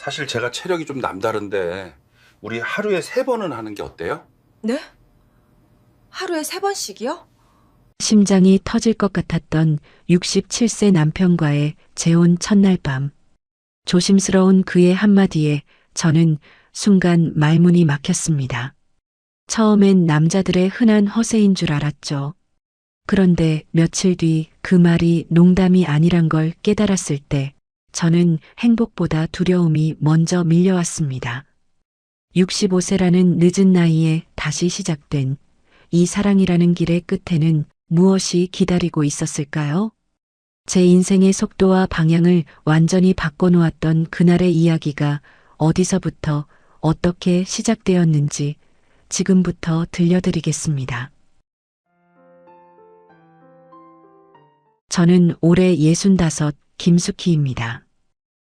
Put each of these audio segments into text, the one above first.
사실 제가 체력이 좀 남다른데 우리 하루에 3번은 하는 게 어때요? 네? 하루에 3번씩이요? 심장이 터질 것 같았던 67세 남편과의 재혼 첫날 밤. 조심스러운 그의 한마디에 저는 순간 말문이 막혔습니다. 처음엔 남자들의 흔한 허세인 줄 알았죠. 그런데 며칠 뒤 그 말이 농담이 아니란 걸 깨달았을 때 저는 행복보다 두려움이 먼저 밀려왔습니다. 65세라는 늦은 나이에 다시 시작된 이 사랑이라는 길의 끝에는 무엇이 기다리고 있었을까요? 제 인생의 속도와 방향을 완전히 바꿔놓았던 그날의 이야기가 어디서부터 어떻게 시작되었는지 지금부터 들려드리겠습니다. 저는 올해 65 김숙희입니다.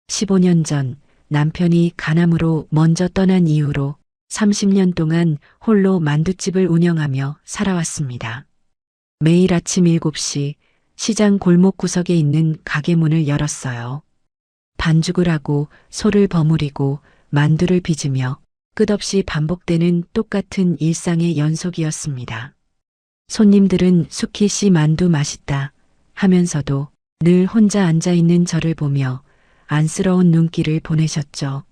15년 전 남편이 간암으로 먼저 떠난 이후로 30년 동안 홀로 만둣집을 운영하며 살아왔습니다. 매일 아침 7시 시장 골목 구석에 있는 가게 문을 열었어요. 반죽을 하고 소를 버무리고 만두를 빚으며 끝없이 반복되는 똑같은 일상의 연속이었습니다. 손님들은 숙희 씨 만두 맛있다 하면서도 늘 혼자 앉아있는 저를 보며 안쓰러운 눈길을 보내셨죠.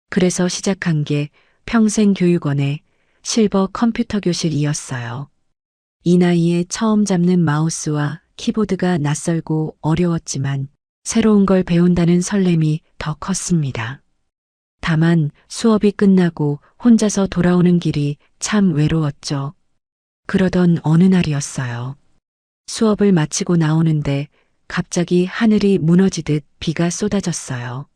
그래서 시작한 게 평생교육원의 실버 컴퓨터 교실이었어요. 이 나이에 처음 잡는 마우스와 키보드가 낯설고 어려웠지만 새로운 걸 배운다는 설렘이 더 컸습니다. 다만 수업이 끝나고 혼자서 돌아오는 길이 참 외로웠죠. 그러던 어느 날이었어요. 수업을 마치고 나오는데 갑자기 하늘이 무너지듯 비가 쏟아졌어요.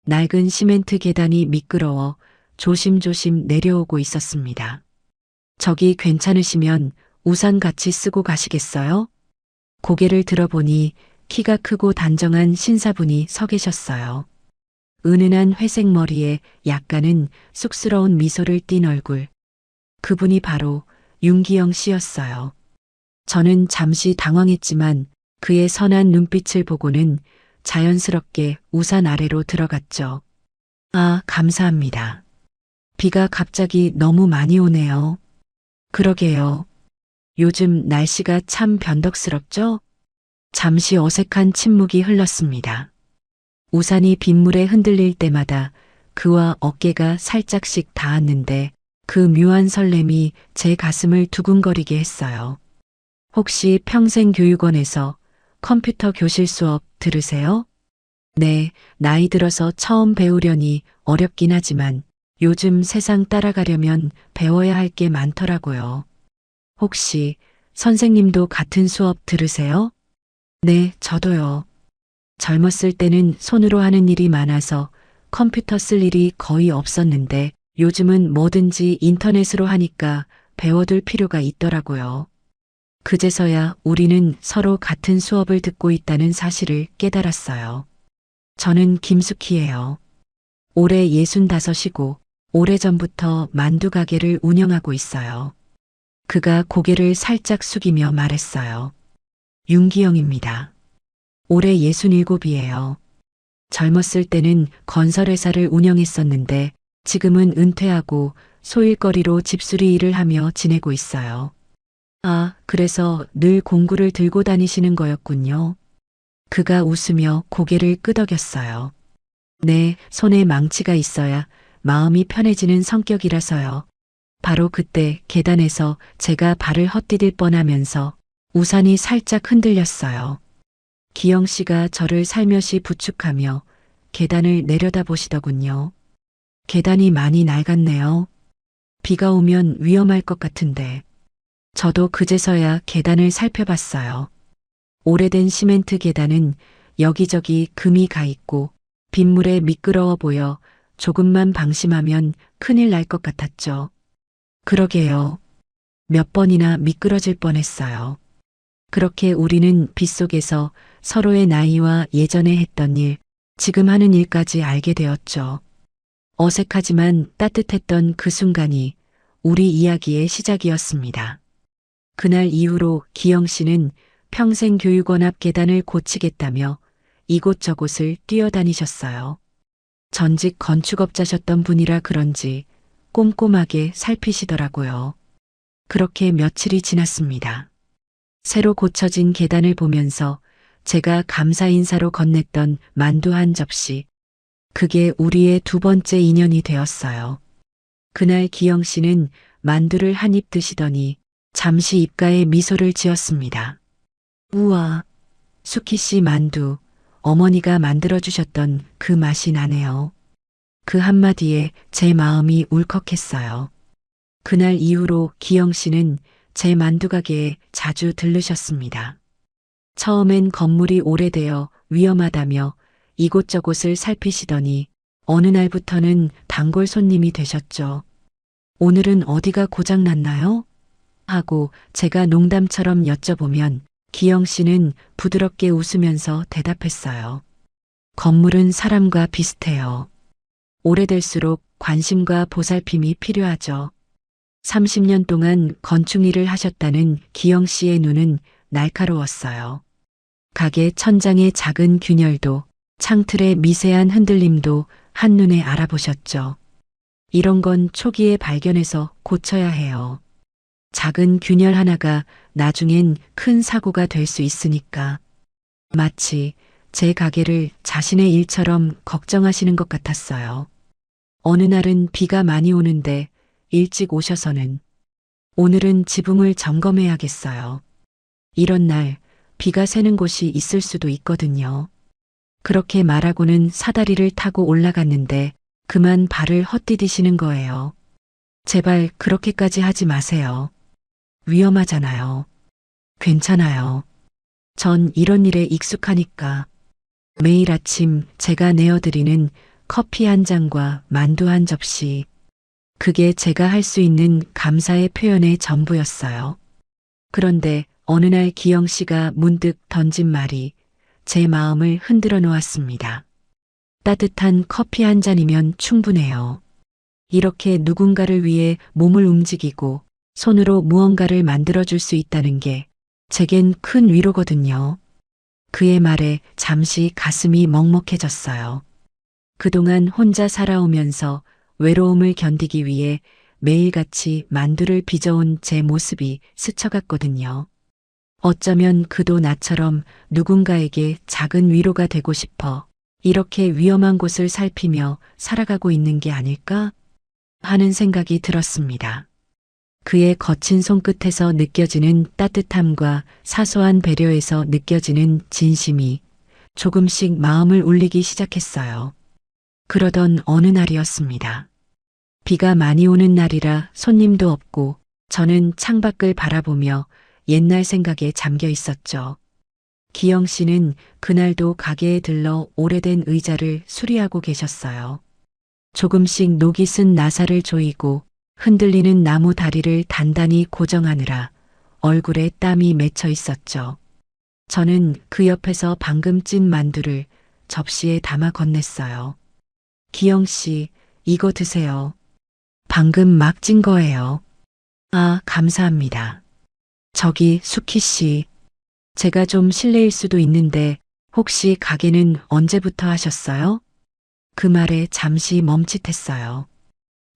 낡은 시멘트 계단이 미끄러워 조심조심 내려오고 있었습니다. 저기 괜찮으시면 우산 같이 쓰고 가시겠어요? 고개를 들어보니 키가 크고 단정한 신사분이 서 계셨어요. 은은한 회색 머리에 약간은 쑥스러운 미소를 띤 얼굴. 그분이 바로 윤기영 씨였어요. 저는 잠시 당황했지만 그의 선한 눈빛을 보고는 자연스럽게 우산 아래로 들어갔죠. 아, 감사합니다. 비가 갑자기 너무 많이 오네요. 그러게요. 요즘 날씨가 참 변덕스럽죠? 잠시 어색한 침묵이 흘렀습니다. 우산이 빗물에 흔들릴 때마다 그와 어깨가 살짝씩 닿았는데 그 묘한 설렘이 제 가슴을 두근거리게 했어요. 혹시 평생교육원에서 컴퓨터 교실 수업 들으세요? 네, 나이 들어서 처음 배우려니 어렵긴 하지만 요즘 세상 따라가려면 배워야 할 게 많더라고요. 혹시 선생님도 같은 수업 들으세요? 네, 저도요. 젊었을 때는 손으로 하는 일이 많아서 컴퓨터 쓸 일이 거의 없었는데 요즘은 뭐든지 인터넷으로 하니까 배워둘 필요가 있더라고요. 그제서야 우리는 서로 같은 수업을 듣고 있다는 사실을 깨달았어요. 저는 김숙희예요. 올해 65이고 오래전부터 만두 가게를 운영하고 있어요. 그가 고개를 살짝 숙이며 말했어요. 윤기영입니다. 올해 67이에요. 젊었을 때는 건설회사를 운영했었는데 지금은 은퇴하고 소일거리로 집수리 일을 하며 지내고 있어요. 아, 그래서 늘 공구를 들고 다니시는 거였군요. 그가 웃으며 고개를 끄덕였어요. 네, 손에 망치가 있어야 마음이 편해지는 성격이라서요. 바로 그때 계단에서 제가 발을 헛디딜 뻔하면서 우산이 살짝 흔들렸어요. 기영 씨가 저를 살며시 부축하며 계단을 내려다보시더군요. 계단이 많이 낡았네요. 비가 오면 위험할 것 같은데. 저도 그제서야 계단을 살펴봤어요. 오래된 시멘트 계단은 여기저기 금이 가 있고 빗물에 미끄러워 보여 조금만 방심하면 큰일 날 것 같았죠. 그러게요. 몇 번이나 미끄러질 뻔했어요. 그렇게 우리는 빗속에서 서로의 나이와 예전에 했던 일, 지금 하는 일까지 알게 되었죠. 어색하지만 따뜻했던 그 순간이 우리 이야기의 시작이었습니다. 그날 이후로 기영 씨는 평생교육원 앞 계단을 고치겠다며 이곳저곳을 뛰어다니셨어요. 전직 건축업자셨던 분이라 그런지 꼼꼼하게 살피시더라고요. 그렇게 며칠이 지났습니다. 새로 고쳐진 계단을 보면서 제가 감사 인사로 건넸던 만두 한 접시. 그게 우리의 두 번째 인연이 되었어요. 그날 기영 씨는 만두를 한 입 드시더니 잠시 입가에 미소를 지었습니다. 우와, 수키 씨 만두, 어머니가 만들어주셨던 그 맛이 나네요. 그 한마디에 제 마음이 울컥했어요. 그날 이후로 기영 씨는 제 만두 가게에 자주 들르셨습니다. 처음엔 건물이 오래되어 위험하다며 이곳저곳을 살피시더니 어느 날부터는 단골 손님이 되셨죠. 오늘은 어디가 고장났나요? 하고 제가 농담처럼 여쭤보면 기영 씨는 부드럽게 웃으면서 대답했어요. 건물은 사람과 비슷해요. 오래될수록 관심과 보살핌이 필요하죠. 30년 동안 건축 일을 하셨다는 기영 씨의 눈은 날카로웠어요. 가게 천장의 작은 균열도 창틀의 미세한 흔들림도 한눈에 알아보셨죠. 이런 건 초기에 발견해서 고쳐야 해요. 작은 균열 하나가 나중엔 큰 사고가 될 수 있으니까. 마치 제 가게를 자신의 일처럼 걱정하시는 것 같았어요. 어느 날은 비가 많이 오는데 일찍 오셔서는 오늘은 지붕을 점검해야겠어요. 이런 날 비가 새는 곳이 있을 수도 있거든요. 그렇게 말하고는 사다리를 타고 올라갔는데 그만 발을 헛디디시는 거예요. 제발 그렇게까지 하지 마세요. 위험하잖아요. 괜찮아요. 전 이런 일에 익숙하니까. 매일 아침 제가 내어드리는 커피 한 잔과 만두 한 접시. 그게 제가 할 수 있는 감사의 표현의 전부였어요. 그런데 어느 날 기영 씨가 문득 던진 말이 제 마음을 흔들어 놓았습니다. 따뜻한 커피 한 잔이면 충분해요. 이렇게 누군가를 위해 몸을 움직이고 손으로 무언가를 만들어줄 수 있다는 게 제겐 큰 위로거든요. 그의 말에 잠시 가슴이 먹먹해졌어요. 그동안 혼자 살아오면서 외로움을 견디기 위해 매일같이 만두를 빚어온 제 모습이 스쳐갔거든요. 어쩌면 그도 나처럼 누군가에게 작은 위로가 되고 싶어 이렇게 위험한 곳을 살피며 살아가고 있는 게 아닐까 하는 생각이 들었습니다. 그의 거친 손끝에서 느껴지는 따뜻함과 사소한 배려에서 느껴지는 진심이 조금씩 마음을 울리기 시작했어요. 그러던 어느 날이었습니다. 비가 많이 오는 날이라 손님도 없고 저는 창밖을 바라보며 옛날 생각에 잠겨 있었죠. 기영 씨는 그날도 가게에 들러 오래된 의자를 수리하고 계셨어요. 조금씩 녹이 쓴 나사를 조이고 흔들리는 나무 다리를 단단히 고정하느라 얼굴에 땀이 맺혀 있었죠. 저는 그 옆에서 방금 찐 만두를 접시에 담아 건넸어요. 기영 씨, 이거 드세요. 방금 막 찐 거예요. 아, 감사합니다. 저기 수키 씨, 제가 좀 실례일 수도 있는데 혹시 가게는 언제부터 하셨어요? 그 말에 잠시 멈칫했어요.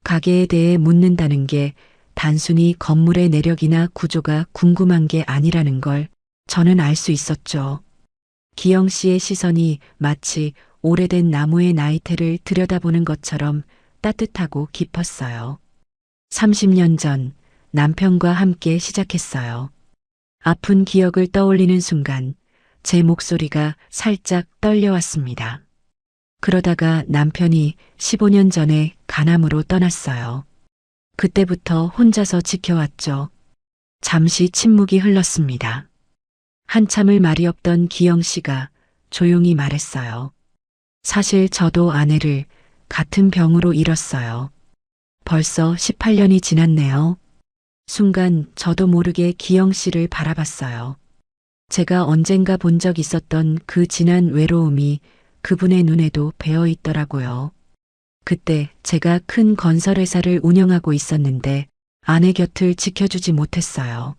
가게에 대해 묻는다는 게 단순히 건물의 내력이나 구조가 궁금한 게 아니라는 걸 저는 알 수 있었죠. 기영 씨의 시선이 마치 오래된 나무의 나이테를 들여다보는 것처럼 따뜻하고 깊었어요. 30년 전 남편과 함께 시작했어요. 아픈 기억을 떠올리는 순간 제 목소리가 살짝 떨려왔습니다. 그러다가 남편이 15년 전에 간암으로 떠났어요. 그때부터 혼자서 지켜왔죠. 잠시 침묵이 흘렀습니다. 한참을 말이 없던 기영 씨가 조용히 말했어요. 사실 저도 아내를 같은 병으로 잃었어요. 벌써 18년이 지났네요. 순간 저도 모르게 기영 씨를 바라봤어요. 제가 언젠가 본 적 있었던 그 진한 외로움이 그분의 눈에도 배어 있더라고요. 그때 제가 큰 건설회사를 운영하고 있었는데 아내 곁을 지켜주지 못했어요.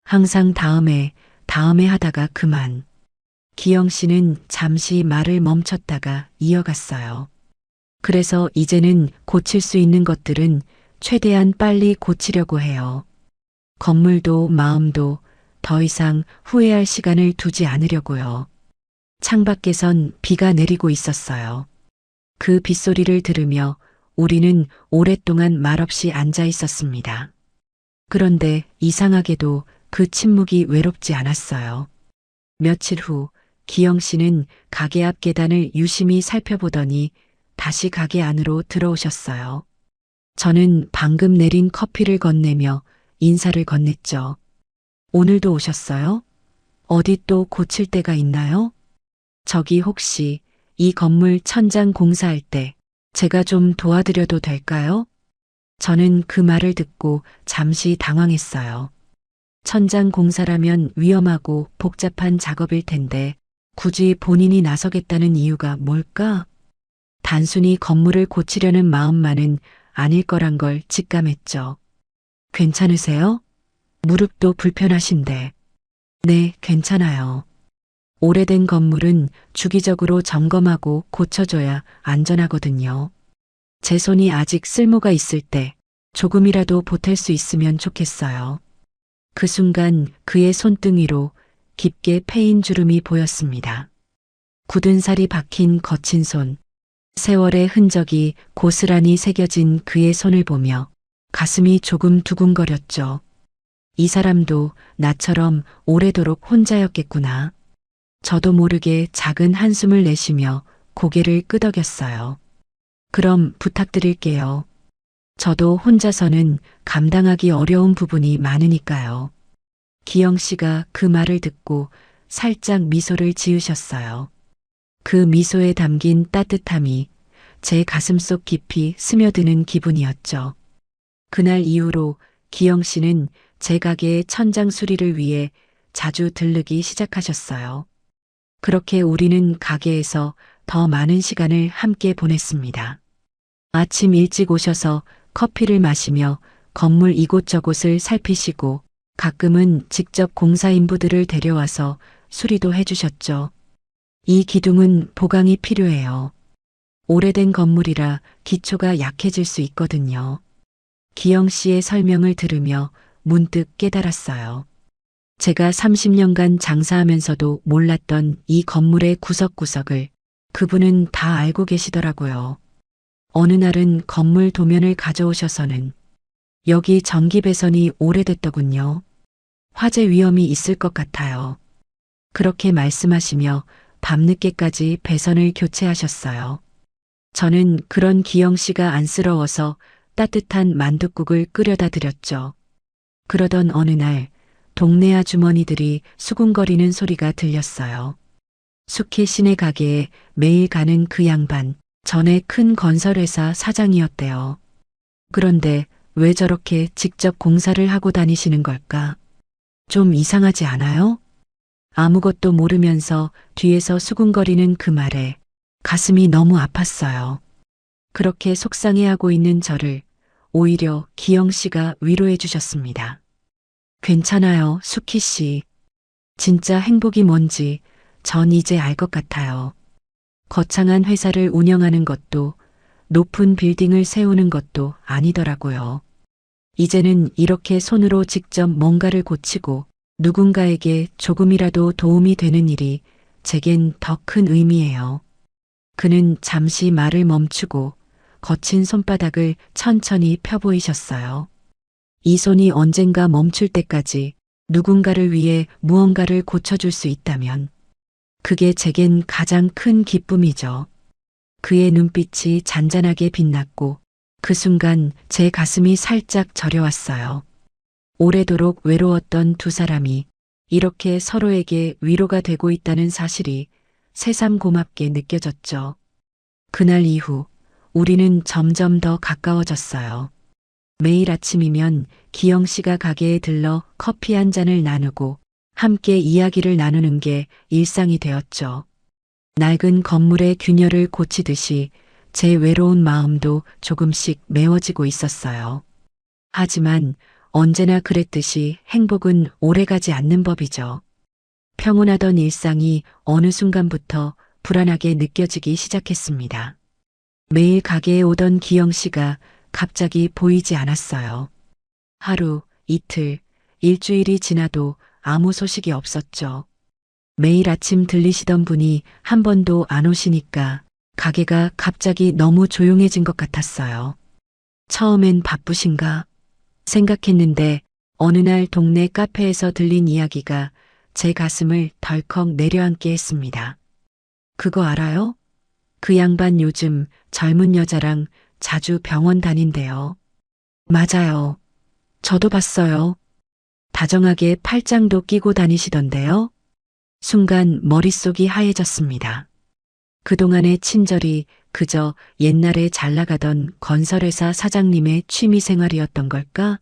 항상 다음에 하다가 그만. 기영 씨는 잠시 말을 멈췄다가 이어갔어요. 그래서 이제는 고칠 수 있는 것들은 최대한 빨리 고치려고 해요. 건물도 마음도 더 이상 후회할 시간을 두지 않으려고요. 창밖에선 비가 내리고 있었어요. 그 빗소리를 들으며 우리는 오랫동안 말없이 앉아 있었습니다. 그런데 이상하게도 그 침묵이 외롭지 않았어요. 며칠 후 기영 씨는 가게 앞 계단을 유심히 살펴보더니 다시 가게 안으로 들어오셨어요. 저는 방금 내린 커피를 건네며 인사를 건넸죠. 오늘도 오셨어요? 어디 또 고칠 데가 있나요? 저기 혹시 이 건물 천장 공사할 때 제가 좀 도와드려도 될까요? 저는 그 말을 듣고 잠시 당황했어요. 천장 공사라면 위험하고 복잡한 작업일 텐데 굳이 본인이 나서겠다는 이유가 뭘까? 단순히 건물을 고치려는 마음만은 아닐 거란 걸 직감했죠. 괜찮으세요? 무릎도 불편하신데. 네, 괜찮아요. 오래된 건물은 주기적으로 점검하고 고쳐줘야 안전하거든요. 제 손이 아직 쓸모가 있을 때 조금이라도 보탤 수 있으면 좋겠어요. 그 순간 그의 손등위로 깊게 패인 주름이 보였습니다. 굳은 살이 박힌 거친 손, 세월의 흔적이 고스란히 새겨진 그의 손을 보며 가슴이 조금 두근거렸죠. 이 사람도 나처럼 오래도록 혼자였겠구나. 저도 모르게 작은 한숨을 내쉬며 고개를 끄덕였어요. 그럼 부탁드릴게요. 저도 혼자서는 감당하기 어려운 부분이 많으니까요. 기영 씨가 그 말을 듣고 살짝 미소를 지으셨어요. 그 미소에 담긴 따뜻함이 제 가슴속 깊이 스며드는 기분이었죠. 그날 이후로 기영 씨는 제 가게의 천장 수리를 위해 자주 들르기 시작하셨어요. 그렇게 우리는 가게에서 더 많은 시간을 함께 보냈습니다. 아침 일찍 오셔서 커피를 마시며 건물 이곳저곳을 살피시고 가끔은 직접 공사인부들을 데려와서 수리도 해주셨죠. 이 기둥은 보강이 필요해요. 오래된 건물이라 기초가 약해질 수 있거든요. 기영 씨의 설명을 들으며 문득 깨달았어요. 제가 30년간 장사하면서도 몰랐던 이 건물의 구석구석을 그분은 다 알고 계시더라고요. 어느 날은 건물 도면을 가져오셔서는 여기 전기 배선이 오래됐더군요. 화재 위험이 있을 것 같아요. 그렇게 말씀하시며 밤늦게까지 배선을 교체하셨어요. 저는 그런 기영 씨가 안쓰러워서 따뜻한 만둣국을 끓여다 드렸죠. 그러던 어느 날 동네 아주머니들이 수군거리는 소리가 들렸어요. 숙희 씨네 가게에 매일 가는 그 양반, 전에 큰 건설회사 사장이었대요. 그런데 왜 저렇게 직접 공사를 하고 다니시는 걸까? 좀 이상하지 않아요? 아무것도 모르면서 뒤에서 수군거리는 그 말에 가슴이 너무 아팠어요. 그렇게 속상해하고 있는 저를 오히려 기영 씨가 위로해 주셨습니다. 괜찮아요, 숙희 씨. 진짜 행복이 뭔지 전 이제 알 것 같아요. 거창한 회사를 운영하는 것도 높은 빌딩을 세우는 것도 아니더라고요. 이제는 이렇게 손으로 직접 뭔가를 고치고 누군가에게 조금이라도 도움이 되는 일이 제겐 더 큰 의미예요. 그는 잠시 말을 멈추고 거친 손바닥을 천천히 펴보이셨어요. 이 손이 언젠가 멈출 때까지 누군가를 위해 무언가를 고쳐줄 수 있다면 그게 제겐 가장 큰 기쁨이죠. 그의 눈빛이 잔잔하게 빛났고 그 순간 제 가슴이 살짝 저려왔어요. 오래도록 외로웠던 두 사람이 이렇게 서로에게 위로가 되고 있다는 사실이 새삼 고맙게 느껴졌죠. 그날 이후 우리는 점점 더 가까워졌어요. 매일 아침이면 기영 씨가 가게에 들러 커피 한 잔을 나누고 함께 이야기를 나누는 게 일상이 되었죠. 낡은 건물의 균열을 고치듯이 제 외로운 마음도 조금씩 메워지고 있었어요. 하지만 언제나 그랬듯이 행복은 오래가지 않는 법이죠. 평온하던 일상이 어느 순간부터 불안하게 느껴지기 시작했습니다. 매일 가게에 오던 기영 씨가 갑자기 보이지 않았어요. 하루, 이틀, 일주일이 지나도 아무 소식이 없었죠. 매일 아침 들리시던 분이 한 번도 안 오시니까 가게가 갑자기 너무 조용해진 것 같았어요. 처음엔 바쁘신가 생각했는데 어느 날 동네 카페에서 들린 이야기가 제 가슴을 덜컥 내려앉게 했습니다. 그거 알아요? 그 양반 요즘 젊은 여자랑 자주 병원 다닌대요. 맞아요. 저도 봤어요. 다정하게 팔짱도 끼고 다니시던데요. 순간 머릿속이 하얘졌습니다. 그동안의 친절이 그저 옛날에 잘 나가던 건설회사 사장님의 취미생활이었던 걸까?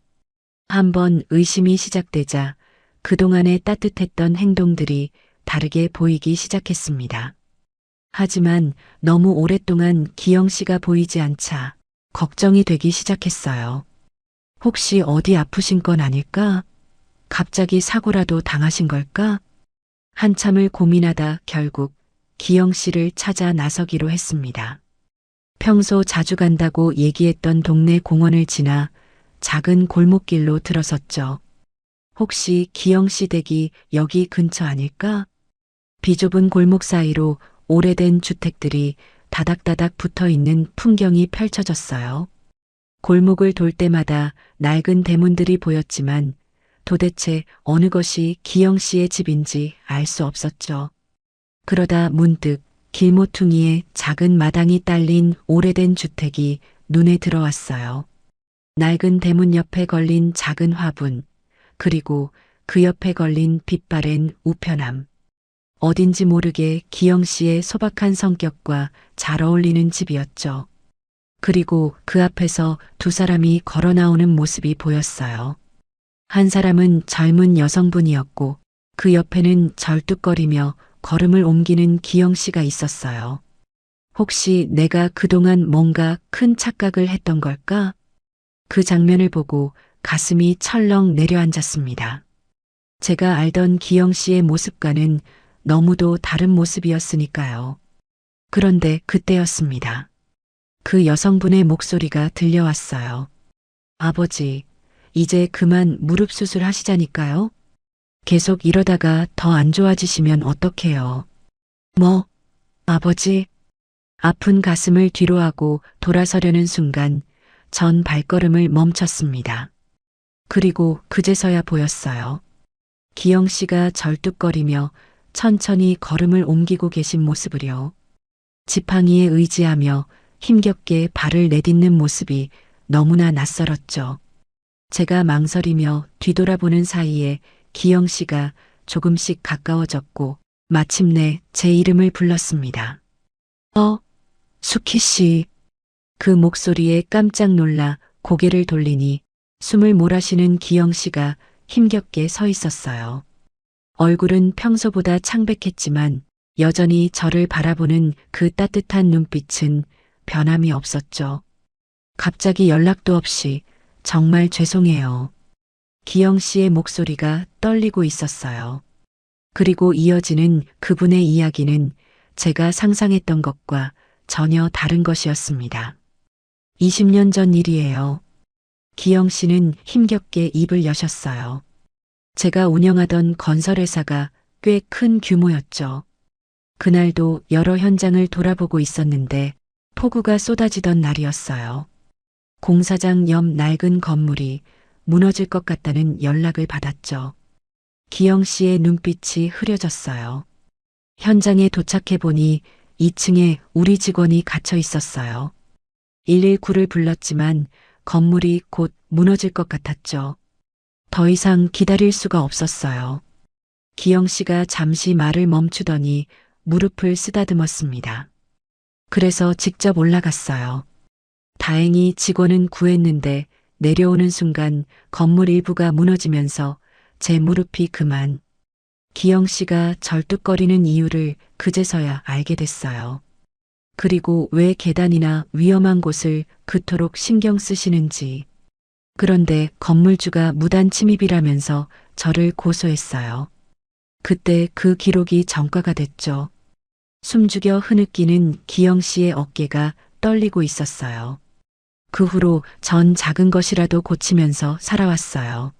한번 의심이 시작되자 그동안의 따뜻했던 행동들이 다르게 보이기 시작했습니다. 하지만 너무 오랫동안 기영 씨가 보이지 않자 걱정이 되기 시작했어요. 혹시 어디 아프신 건 아닐까? 갑자기 사고라도 당하신 걸까? 한참을 고민하다 결국 기영 씨를 찾아 나서기로 했습니다. 평소 자주 간다고 얘기했던 동네 공원을 지나 작은 골목길로 들어섰죠. 혹시 기영 씨 댁이 여기 근처 아닐까? 비좁은 골목 사이로 오래된 주택들이 다닥다닥 붙어 있는 풍경이 펼쳐졌어요. 골목을 돌 때마다 낡은 대문들이 보였지만 도대체 어느 것이 기영 씨의 집인지 알 수 없었죠. 그러다 문득 길모퉁이에 작은 마당이 딸린 오래된 주택이 눈에 들어왔어요. 낡은 대문 옆에 걸린 작은 화분, 그리고 그 옆에 걸린 빛바랜 우편함. 어딘지 모르게 기영 씨의 소박한 성격과 잘 어울리는 집이었죠. 그리고 그 앞에서 두 사람이 걸어 나오는 모습이 보였어요. 한 사람은 젊은 여성분이었고 그 옆에는 절뚝거리며 걸음을 옮기는 기영 씨가 있었어요. 혹시 내가 그동안 뭔가 큰 착각을 했던 걸까? 그 장면을 보고 가슴이 철렁 내려앉았습니다. 제가 알던 기영 씨의 모습과는 너무도 다른 모습이었으니까요. 그런데 그때였습니다. 그 여성분의 목소리가 들려왔어요. 아버지, 이제 그만 무릎 수술하시자니까요. 계속 이러다가 더 안 좋아지시면 어떡해요. 뭐, 아버지? 아픈 가슴을 뒤로하고 돌아서려는 순간 전 발걸음을 멈췄습니다. 그리고 그제서야 보였어요. 기영 씨가 절뚝거리며 천천히 걸음을 옮기고 계신 모습을요. 지팡이에 의지하며 힘겹게 발을 내딛는 모습이 너무나 낯설었죠. 제가 망설이며 뒤돌아보는 사이에 기영 씨가 조금씩 가까워졌고 마침내 제 이름을 불렀습니다. 수키 씨. 그 목소리에 깜짝 놀라 고개를 돌리니 숨을 몰아쉬는 기영 씨가 힘겹게 서 있었어요. 얼굴은 평소보다 창백했지만 여전히 저를 바라보는 그 따뜻한 눈빛은 변함이 없었죠. 갑자기 연락도 없이 정말 죄송해요. 기영 씨의 목소리가 떨리고 있었어요. 그리고 이어지는 그분의 이야기는 제가 상상했던 것과 전혀 다른 것이었습니다. 20년 전 일이에요. 기영 씨는 힘겹게 입을 여셨어요. 제가 운영하던 건설회사가 꽤 큰 규모였죠. 그날도 여러 현장을 돌아보고 있었는데 폭우가 쏟아지던 날이었어요. 공사장 옆 낡은 건물이 무너질 것 같다는 연락을 받았죠. 기영 씨의 눈빛이 흐려졌어요. 현장에 도착해 보니 2층에 우리 직원이 갇혀 있었어요. 119를 불렀지만 건물이 곧 무너질 것 같았죠. 더 이상 기다릴 수가 없었어요. 기영 씨가 잠시 말을 멈추더니 무릎을 쓰다듬었습니다. 그래서 직접 올라갔어요. 다행히 직원은 구했는데 내려오는 순간 건물 일부가 무너지면서 제 무릎이 그만. 기영 씨가 절뚝거리는 이유를 그제서야 알게 됐어요. 그리고 왜 계단이나 위험한 곳을 그토록 신경 쓰시는지. 그런데 건물주가 무단 침입이라면서 저를 고소했어요. 그때 그 기록이 전과가 됐죠. 숨죽여 흐느끼는 기영 씨의 어깨가 떨리고 있었어요. 그 후로 전 작은 것이라도 고치면서 살아왔어요.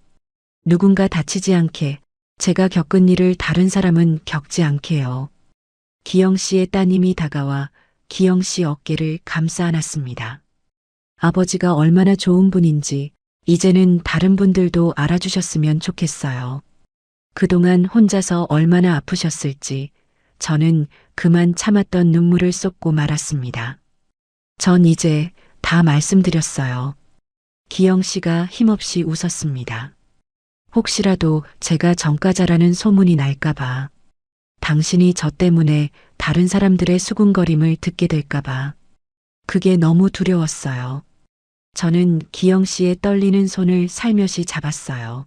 누군가 다치지 않게, 제가 겪은 일을 다른 사람은 겪지 않게요. 기영 씨의 따님이 다가와 기영 씨 어깨를 감싸 안았습니다. 아버지가 얼마나 좋은 분인지 이제는 다른 분들도 알아주셨으면 좋겠어요. 그동안 혼자서 얼마나 아프셨을지 저는 그만 참았던 눈물을 쏟고 말았습니다. 전 이제 다 말씀드렸어요. 기영 씨가 힘없이 웃었습니다. 혹시라도 제가 전과자라는 소문이 날까봐, 당신이 저 때문에 다른 사람들의 수군거림을 듣게 될까봐, 그게 너무 두려웠어요. 저는 기영 씨의 떨리는 손을 살며시 잡았어요.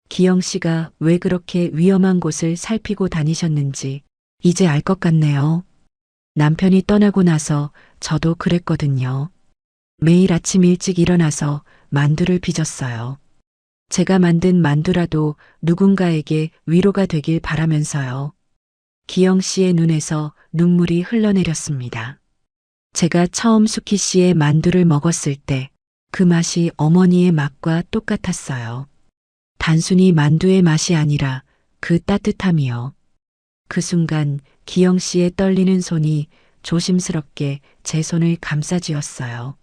기영 씨가 왜 그렇게 위험한 곳을 살피고 다니셨는지 이제 알 것 같네요. 남편이 떠나고 나서 저도 그랬거든요. 매일 아침 일찍 일어나서 만두를 빚었어요. 제가 만든 만두라도 누군가에게 위로가 되길 바라면서요. 기영 씨의 눈에서 눈물이 흘러내렸습니다. 제가 처음 수키 씨의 만두를 먹었을 때 그 맛이 어머니의 맛과 똑같았어요. 단순히 만두의 맛이 아니라 그 따뜻함이요. 그 순간 기영 씨의 떨리는 손이 조심스럽게 제 손을 감싸쥐었어요.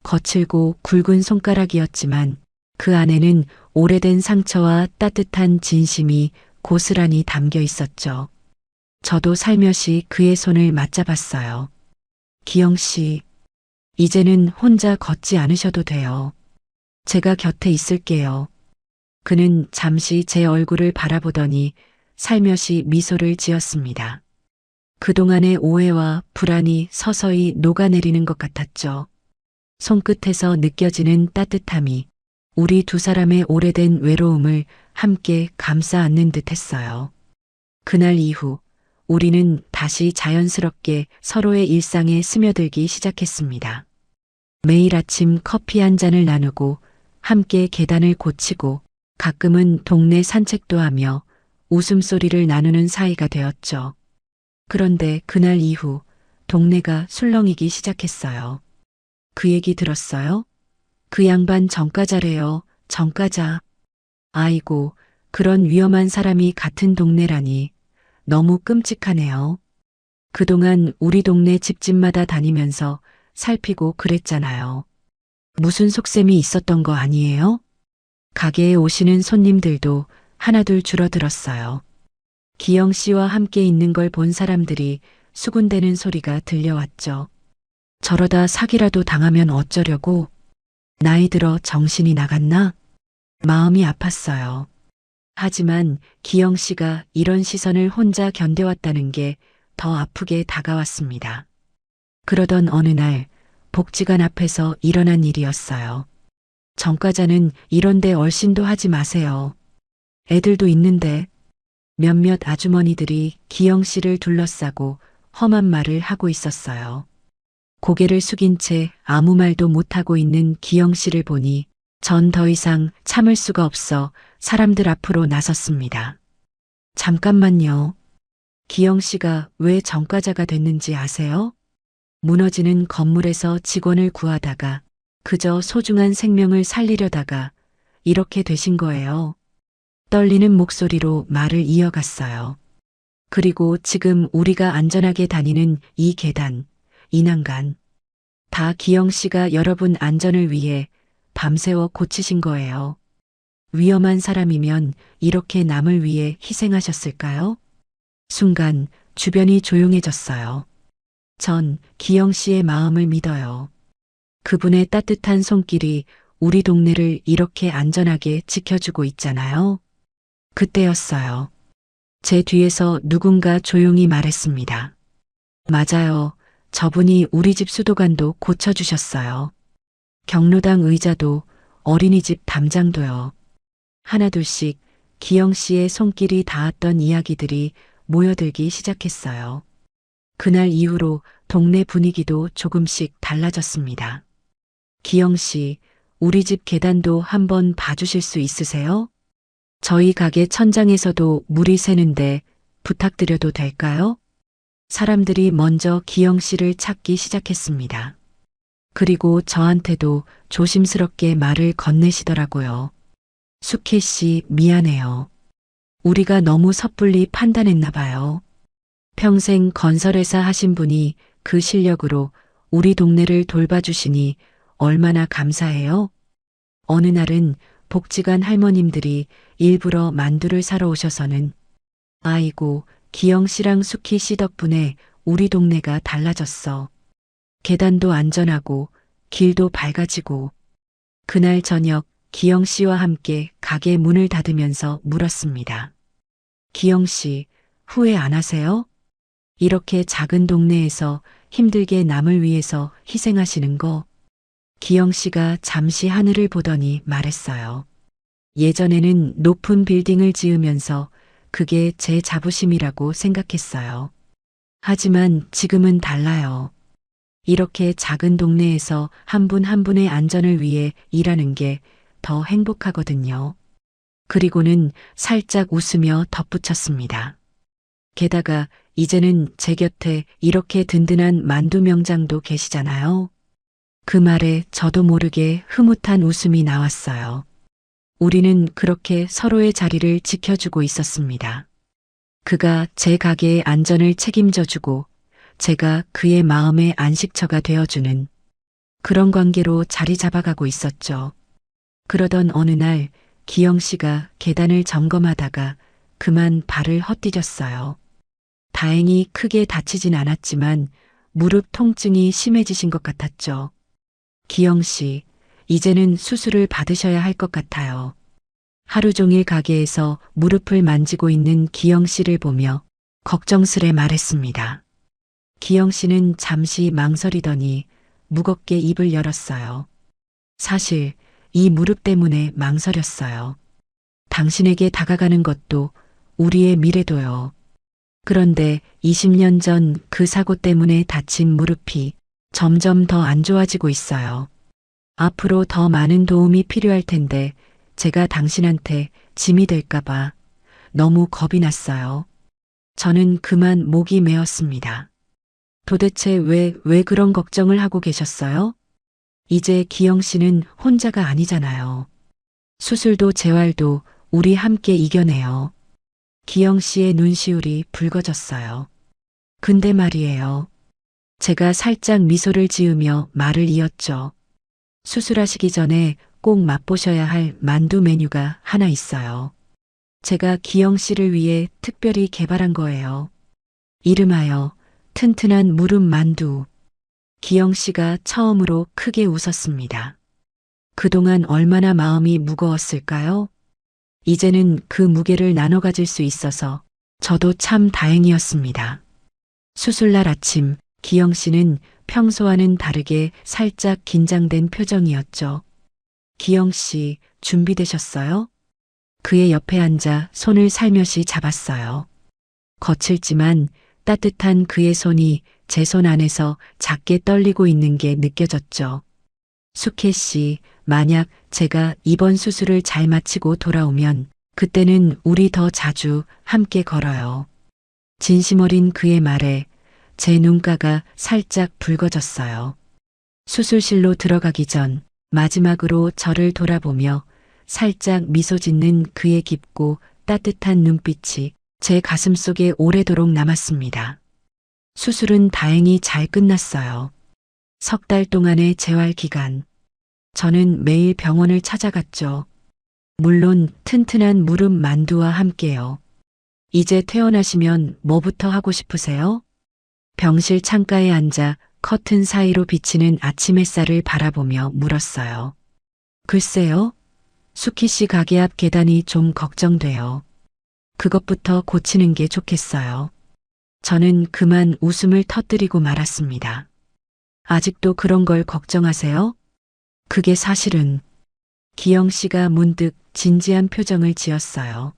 거칠고 굵은 손가락이었지만 그 안에는 오래된 상처와 따뜻한 진심이 고스란히 담겨 있었죠. 저도 살며시 그의 손을 맞잡았어요. 기영 씨, 이제는 혼자 걷지 않으셔도 돼요. 제가 곁에 있을게요. 그는 잠시 제 얼굴을 바라보더니 살며시 미소를 지었습니다. 그동안의 오해와 불안이 서서히 녹아내리는 것 같았죠. 손끝에서 느껴지는 따뜻함이 우리 두 사람의 오래된 외로움을 함께 감싸 안는 듯 했어요. 그날 이후 우리는 다시 자연스럽게 서로의 일상에 스며들기 시작했습니다. 매일 아침 커피 한 잔을 나누고 함께 계단을 고치고 가끔은 동네 산책도 하며 웃음소리를 나누는 사이가 되었죠. 그런데 그날 이후 동네가 술렁이기 시작했어요. 그 얘기 들었어요? 그 양반 전과자래요. 전과자. 아이고, 그런 위험한 사람이 같은 동네라니. 너무 끔찍하네요. 그동안 우리 동네 집집마다 다니면서 살피고 그랬잖아요. 무슨 속셈이 있었던 거 아니에요? 가게에 오시는 손님들도 하나둘 줄어들었어요. 기영 씨와 함께 있는 걸 본 사람들이 수군대는 소리가 들려왔죠. 저러다 사기라도 당하면 어쩌려고? 나이 들어 정신이 나갔나? 마음이 아팠어요. 하지만 기영 씨가 이런 시선을 혼자 견뎌왔다는 게 더 아프게 다가왔습니다. 그러던 어느 날 복지관 앞에서 일어난 일이었어요. 전과자는 이런데 얼씬도 하지 마세요. 애들도 있는데. 몇몇 아주머니들이 기영 씨를 둘러싸고 험한 말을 하고 있었어요. 고개를 숙인 채 아무 말도 못하고 있는 기영 씨를 보니 전 더 이상 참을 수가 없어 사람들 앞으로 나섰습니다. 잠깐만요. 기영 씨가 왜 전과자가 됐는지 아세요? 무너지는 건물에서 직원을 구하다가 그저 소중한 생명을 살리려다가 이렇게 되신 거예요. 떨리는 목소리로 말을 이어갔어요. 그리고 지금 우리가 안전하게 다니는 이 계단, 이 난간, 다 기영 씨가 여러분 안전을 위해 밤새워 고치신 거예요. 위험한 사람이면 이렇게 남을 위해 희생하셨을까요? 순간 주변이 조용해졌어요. 전 기영 씨의 마음을 믿어요. 그분의 따뜻한 손길이 우리 동네를 이렇게 안전하게 지켜주고 있잖아요. 그때였어요. 제 뒤에서 누군가 조용히 말했습니다. 맞아요. 저분이 우리 집 수도관도 고쳐주셨어요. 경로당 의자도 어린이집 담장도요. 하나둘씩 기영 씨의 손길이 닿았던 이야기들이 모여들기 시작했어요. 그날 이후로 동네 분위기도 조금씩 달라졌습니다. 기영 씨, 우리 집 계단도 한번 봐주실 수 있으세요? 저희 가게 천장에서도 물이 새는데 부탁드려도 될까요? 사람들이 먼저 기영 씨를 찾기 시작했습니다. 그리고 저한테도 조심스럽게 말을 건네시더라고요. 숙혜 씨, 미안해요. 우리가 너무 섣불리 판단했나 봐요. 평생 건설회사 하신 분이 그 실력으로 우리 동네를 돌봐주시니 얼마나 감사해요? 어느 날은 복지관 할머님들이 일부러 만두를 사러 오셔서는 아이고, 기영 씨랑 숙희 씨 덕분에 우리 동네가 달라졌어. 계단도 안전하고 길도 밝아지고. 그날 저녁 기영 씨와 함께 가게 문을 닫으면서 물었습니다. 기영 씨, 후회 안 하세요? 이렇게 작은 동네에서 힘들게 남을 위해서 희생하시는 거. 기영 씨가 잠시 하늘을 보더니 말했어요. 예전에는 높은 빌딩을 지으면서 그게 제 자부심이라고 생각했어요. 하지만 지금은 달라요. 이렇게 작은 동네에서 한 분 한 분의 안전을 위해 일하는 게 더 행복하거든요. 그리고는 살짝 웃으며 덧붙였습니다. 게다가 이제는 제 곁에 이렇게 든든한 만두 명장도 계시잖아요. 그 말에 저도 모르게 흐뭇한 웃음이 나왔어요. 우리는 그렇게 서로의 자리를 지켜주고 있었습니다. 그가 제 가게의 안전을 책임져주고 제가 그의 마음의 안식처가 되어주는 그런 관계로 자리 잡아가고 있었죠. 그러던 어느 날 기영 씨가 계단을 점검하다가 그만 발을 헛디뎠어요. 다행히 크게 다치진 않았지만 무릎 통증이 심해지신 것 같았죠. 기영 씨, 이제는 수술을 받으셔야 할 것 같아요. 하루 종일 가게에서 무릎을 만지고 있는 기영 씨를 보며 걱정스레 말했습니다. 기영 씨는 잠시 망설이더니 무겁게 입을 열었어요. 사실 이 무릎 때문에 망설였어요. 당신에게 다가가는 것도 우리의 미래도요. 그런데 20년 전 그 사고 때문에 다친 무릎이 점점 더 안 좋아지고 있어요. 앞으로 더 많은 도움이 필요할 텐데 제가 당신한테 짐이 될까봐 너무 겁이 났어요. 저는 그만 목이 메었습니다. 도대체 왜 그런 걱정을 하고 계셨어요? 이제 기영 씨는 혼자가 아니잖아요. 수술도 재활도 우리 함께 이겨내요. 기영 씨의 눈시울이 붉어졌어요. 근데 말이에요. 제가 살짝 미소를 지으며 말을 이었죠. 수술하시기 전에 꼭 맛보셔야 할 만두 메뉴가 하나 있어요. 제가 기영 씨를 위해 특별히 개발한 거예요. 이름하여 튼튼한 무릎 만두. 기영 씨가 처음으로 크게 웃었습니다. 그동안 얼마나 마음이 무거웠을까요? 이제는 그 무게를 나눠 가질 수 있어서 저도 참 다행이었습니다. 수술날 아침, 기영 씨는 평소와는 다르게 살짝 긴장된 표정이었죠. 기영 씨, 준비되셨어요? 그의 옆에 앉아 손을 살며시 잡았어요. 거칠지만 따뜻한 그의 손이 제 손 안에서 작게 떨리고 있는 게 느껴졌죠. 숙혜 씨, 만약 제가 이번 수술을 잘 마치고 돌아오면 그때는 우리 더 자주 함께 걸어요. 진심 어린 그의 말에 제 눈가가 살짝 붉어졌어요. 수술실로 들어가기 전 마지막으로 저를 돌아보며 살짝 미소 짓는 그의 깊고 따뜻한 눈빛이 제 가슴속에 오래도록 남았습니다. 수술은 다행히 잘 끝났어요. 3달 동안의 재활 기간. 저는 매일 병원을 찾아갔죠. 물론 튼튼한 무릎 만두와 함께요. 이제 퇴원하시면 뭐부터 하고 싶으세요? 병실 창가에 앉아 커튼 사이로 비치는 아침 햇살을 바라보며 물었어요. 글쎄요. 숙희 씨 가게 앞 계단이 좀 걱정돼요. 그것부터 고치는 게 좋겠어요. 저는 그만 웃음을 터뜨리고 말았습니다. 아직도 그런 걸 걱정하세요? 그게 사실은 기영 씨가 문득 진지한 표정을 지었어요.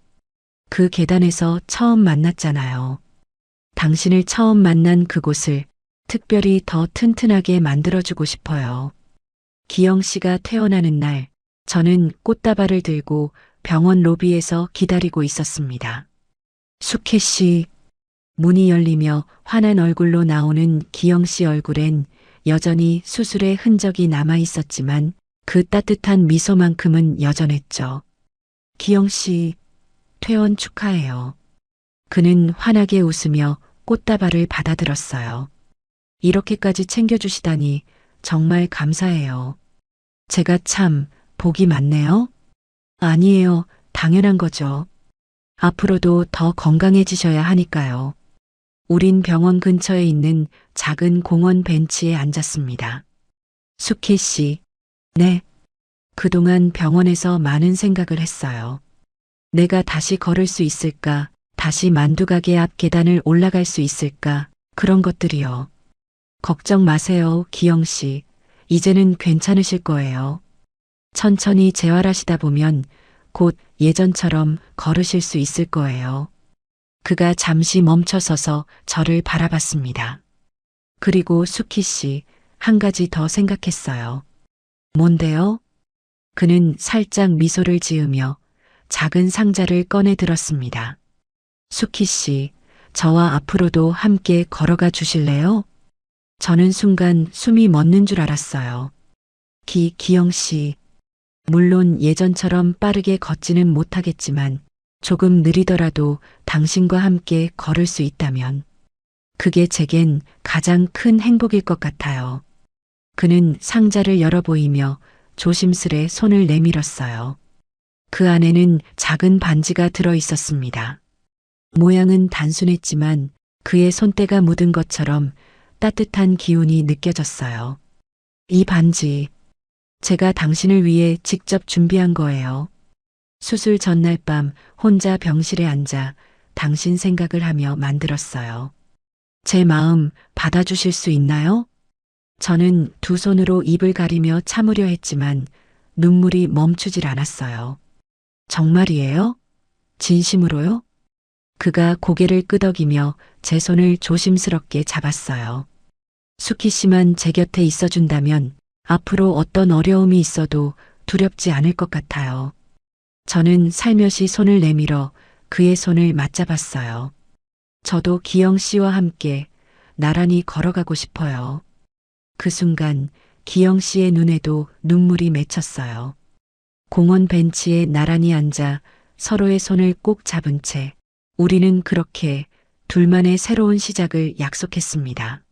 그 계단에서 처음 만났잖아요. 당신을 처음 만난 그곳을 특별히 더 튼튼하게 만들어주고 싶어요. 기영 씨가 퇴원하는 날, 저는 꽃다발을 들고 병원 로비에서 기다리고 있었습니다. 숙혜 씨, 문이 열리며 환한 얼굴로 나오는 기영 씨 얼굴엔 여전히 수술의 흔적이 남아 있었지만 그 따뜻한 미소만큼은 여전했죠. 기영 씨, 퇴원 축하해요. 그는 환하게 웃으며 꽃다발을 받아들었어요. 이렇게까지 챙겨주시다니 정말 감사해요. 제가 참 복이 많네요. 아니에요. 당연한 거죠. 앞으로도 더 건강해지셔야 하니까요. 우린 병원 근처에 있는 작은 공원 벤치에 앉았습니다. 수키 씨, 네. 그동안 병원에서 많은 생각을 했어요. 내가 다시 걸을 수 있을까? 다시 만두가게 앞 계단을 올라갈 수 있을까? 그런 것들이요. 걱정 마세요, 기영 씨. 이제는 괜찮으실 거예요. 천천히 재활하시다 보면 곧 예전처럼 걸으실 수 있을 거예요. 그가 잠시 멈춰서서 저를 바라봤습니다. 그리고 수키 씨, 한 가지 더 생각했어요. 뭔데요? 그는 살짝 미소를 지으며 작은 상자를 꺼내 들었습니다. 수키 씨, 저와 앞으로도 함께 걸어가 주실래요? 저는 순간 숨이 멎는 줄 알았어요. 기영 씨, 물론 예전처럼 빠르게 걷지는 못하겠지만 조금 느리더라도 당신과 함께 걸을 수 있다면 그게 제겐 가장 큰 행복일 것 같아요. 그는 상자를 열어 보이며 조심스레 손을 내밀었어요. 그 안에는 작은 반지가 들어 있었습니다. 모양은 단순했지만 그의 손때가 묻은 것처럼 따뜻한 기운이 느껴졌어요. 이 반지, 제가 당신을 위해 직접 준비한 거예요. 수술 전날 밤 혼자 병실에 앉아 당신 생각을 하며 만들었어요. 제 마음 받아주실 수 있나요? 저는 두 손으로 입을 가리며 참으려 했지만 눈물이 멈추질 않았어요. 정말이에요? 진심으로요? 그가 고개를 끄덕이며 제 손을 조심스럽게 잡았어요. 수키 씨만 제 곁에 있어준다면 앞으로 어떤 어려움이 있어도 두렵지 않을 것 같아요. 저는 살며시 손을 내밀어 그의 손을 맞잡았어요. 저도 기영 씨와 함께 나란히 걸어가고 싶어요. 그 순간 기영 씨의 눈에도 눈물이 맺혔어요. 공원 벤치에 나란히 앉아 서로의 손을 꼭 잡은 채 우리는 그렇게 둘만의 새로운 시작을 약속했습니다.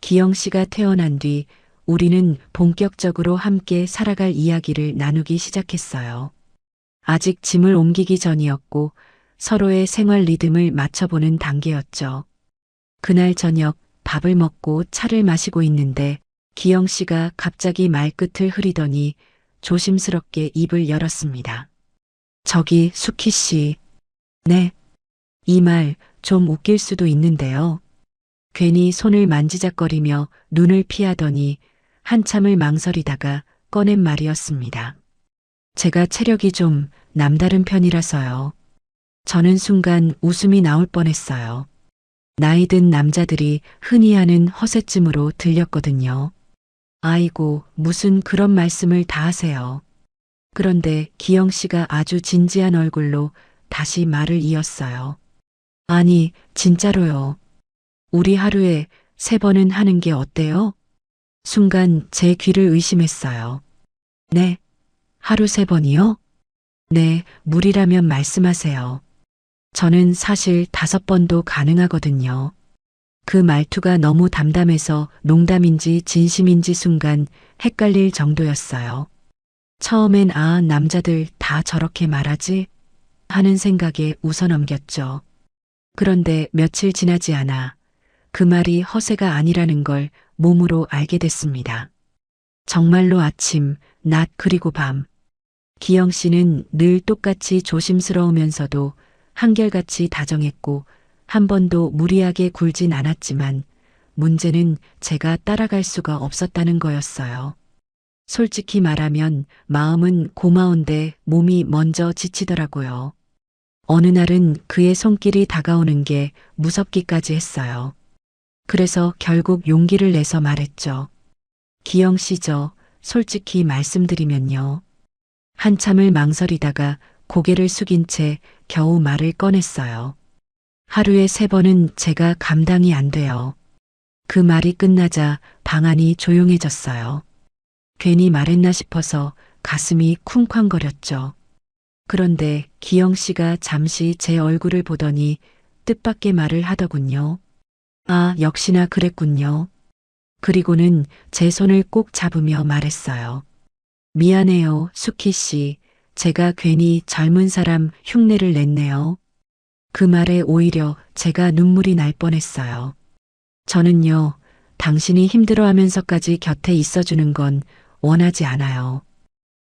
기영 씨가 태어난 뒤 우리는 본격적으로 함께 살아갈 이야기를 나누기 시작했어요. 아직 짐을 옮기기 전이었고 서로의 생활 리듬을 맞춰보는 단계였죠. 그날 저녁 밥을 먹고 차를 마시고 있는데 기영 씨가 갑자기 말끝을 흐리더니 조심스럽게 입을 열었습니다. 저기 수키 씨. 네. 이 말 좀 웃길 수도 있는데요. 괜히 손을 만지작거리며 눈을 피하더니 한참을 망설이다가 꺼낸 말이었습니다. 제가 체력이 좀 남다른 편이라서요. 저는 순간 웃음이 나올 뻔했어요. 나이 든 남자들이 흔히 하는 허세쯤으로 들렸거든요. 아이고, 무슨 그런 말씀을 다 하세요. 그런데 기영 씨가 아주 진지한 얼굴로 다시 말을 이었어요. 아니, 진짜로요. 우리 하루에 3번은 하는 게 어때요? 순간 제 귀를 의심했어요. 네, 하루 3번이요? 네, 무리라면 말씀하세요. 저는 사실 5번도 가능하거든요. 그 말투가 너무 담담해서 농담인지 진심인지 순간 헷갈릴 정도였어요. 처음엔 남자들 다 저렇게 말하지? 하는 생각에 웃어넘겼죠. 그런데 며칠 지나지 않아 그 말이 허세가 아니라는 걸 몸으로 알게 됐습니다. 정말로 아침, 낮 그리고 밤. 기영 씨는 늘 똑같이 조심스러우면서도 한결같이 다정했고 한 번도 무리하게 굴진 않았지만 문제는 제가 따라갈 수가 없었다는 거였어요. 솔직히 말하면 마음은 고마운데 몸이 먼저 지치더라고요. 어느 날은 그의 손길이 다가오는 게 무섭기까지 했어요. 그래서 결국 용기를 내서 말했죠. 기영 씨죠. 솔직히 말씀드리면요. 한참을 망설이다가 고개를 숙인 채 겨우 말을 꺼냈어요. 하루에 3번은 제가 감당이 안 돼요. 그 말이 끝나자 방 안이 조용해졌어요. 괜히 말했나 싶어서 가슴이 쿵쾅거렸죠. 그런데 기영 씨가 잠시 제 얼굴을 보더니 뜻밖의 말을 하더군요. 아, 역시나 그랬군요. 그리고는 제 손을 꼭 잡으며 말했어요. 미안해요, 수키 씨. 제가 괜히 젊은 사람 흉내를 냈네요. 그 말에 오히려 제가 눈물이 날 뻔했어요. 저는요, 당신이 힘들어하면서까지 곁에 있어주는 건 원하지 않아요.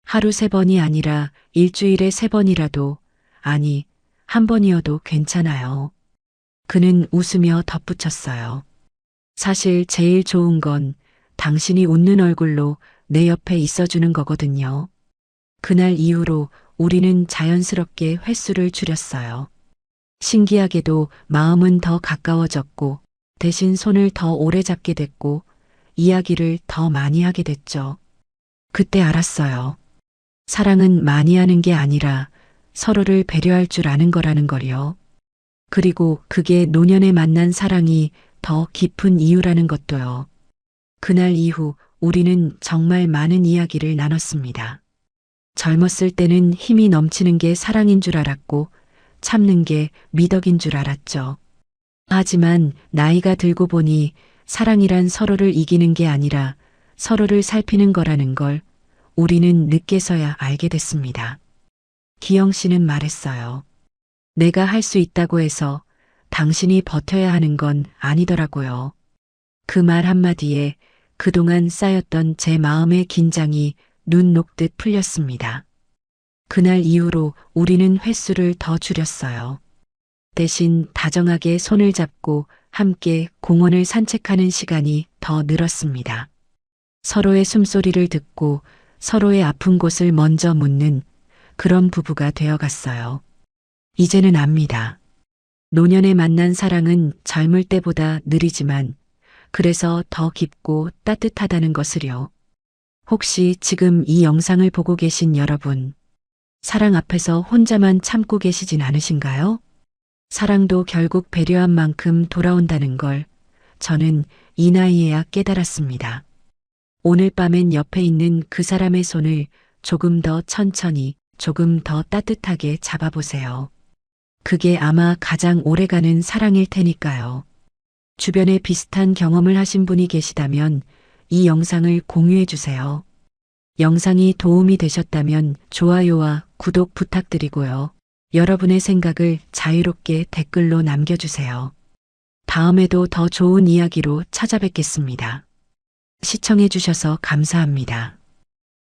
하루 3번이 아니라 일주일에 3번이라도, 아니, 한 번이어도 괜찮아요. 그는 웃으며 덧붙였어요. 사실 제일 좋은 건 당신이 웃는 얼굴로 내 옆에 있어주는 거거든요. 그날 이후로 우리는 자연스럽게 횟수를 줄였어요. 신기하게도 마음은 더 가까워졌고 대신 손을 더 오래 잡게 됐고 이야기를 더 많이 하게 됐죠. 그때 알았어요. 사랑은 많이 하는 게 아니라 서로를 배려할 줄 아는 거라는 걸요. 그리고 그게 노년에 만난 사랑이 더 깊은 이유라는 것도요. 그날 이후 우리는 정말 많은 이야기를 나눴습니다. 젊었을 때는 힘이 넘치는 게 사랑인 줄 알았고 참는 게 미덕인 줄 알았죠. 하지만 나이가 들고 보니 사랑이란 서로를 이기는 게 아니라 서로를 살피는 거라는 걸 우리는 늦게서야 알게 됐습니다. 기영 씨는 말했어요. 내가 할 수 있다고 해서 당신이 버텨야 하는 건 아니더라고요. 그 말 한마디에 그동안 쌓였던 제 마음의 긴장이 눈 녹듯 풀렸습니다. 그날 이후로 우리는 횟수를 더 줄였어요. 대신 다정하게 손을 잡고 함께 공원을 산책하는 시간이 더 늘었습니다. 서로의 숨소리를 듣고 서로의 아픈 곳을 먼저 묻는 그런 부부가 되어갔어요. 이제는 압니다. 노년에 만난 사랑은 젊을 때보다 느리지만 그래서 더 깊고 따뜻하다는 것을요. 혹시 지금 이 영상을 보고 계신 여러분, 사랑 앞에서 혼자만 참고 계시진 않으신가요? 사랑도 결국 배려한 만큼 돌아온다는 걸 저는 이 나이에야 깨달았습니다. 오늘 밤엔 옆에 있는 그 사람의 손을 조금 더 천천히, 조금 더 따뜻하게 잡아보세요. 그게 아마 가장 오래가는 사랑일 테니까요. 주변에 비슷한 경험을 하신 분이 계시다면 이 영상을 공유해 주세요. 영상이 도움이 되셨다면 좋아요와 구독 부탁드리고요. 여러분의 생각을 자유롭게 댓글로 남겨주세요. 다음에도 더 좋은 이야기로 찾아뵙겠습니다. 시청해 주셔서 감사합니다.